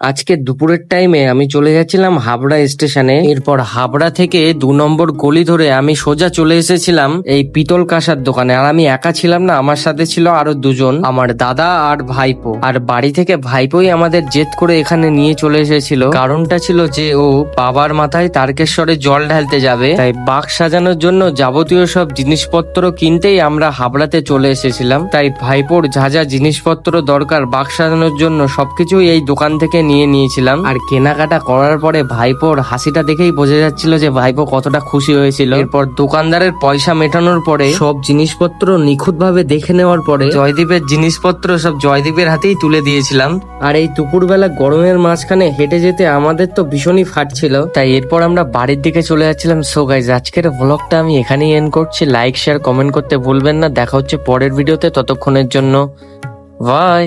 আজকে দুপুরের টাইমে আমি চলে যাচ্ছিলাম হাবড়া স্টেশনে। এরপর হাবড়া থেকে 2 নম্বর গলি ধরে আমি সোজা চলে এসেছিলাম এই পিতল কাঁসার দোকানে। আর আমি একা ছিলাম না, আমার সাথে ছিল আরো দুজন, আমার দাদা আর ভাইপো। আর বাড়ি থেকে ভাইপোই আমাদের জেদ করে এখানে নিয়ে চলে এসেছিল। কারণটা ছিল যে ও বাবার মাথায় তারকেশ্বরে জল ঢালতে যাবে, তাই বাক্স সাজানোর জন্য যাবতীয় সব জিনিসপত্র কিনতেই আমরা হাবড়াতে চলে এসেছিলাম। তাই ভাইপোর যা যা জিনিসপত্র দরকার বাক্স সাজানোর জন্য সবকিছুই এই দোকান থেকে নিয়ে নিয়েছিলাম। আর কেনাকাটা করার পরে ভাইপোর হাসিটা দেখেই বোঝা যাচ্ছিল যে ভাইপো কতটা খুশি হয়েছিল। এরপর দোকানদারের পয়সা মেটানোর পরে সব জিনিসপত্র নিখুঁত ভাবে দেখে নেওয়ার পরে জয়দীপের জিনিসপত্র সব জয়দীপের হাতেই তুলে দিয়েছিলাম। আর এই দুপুরবেলা গরমের মাঝখানে হেঁটে যেতে আমাদের তো ভীষণই ফাটছিল, তাই এরপর আমরা বাড়ির দিকে চলে যাচ্ছিলাম। সো গাইজ, আজকের ব্লগটা আমি এখানেই এন্ড করছি। লাইক শেয়ার কমেন্ট করতে ভুলবেন না। দেখা হচ্ছে পরের ভিডিওতে, ততক্ষণের জন্য বাই।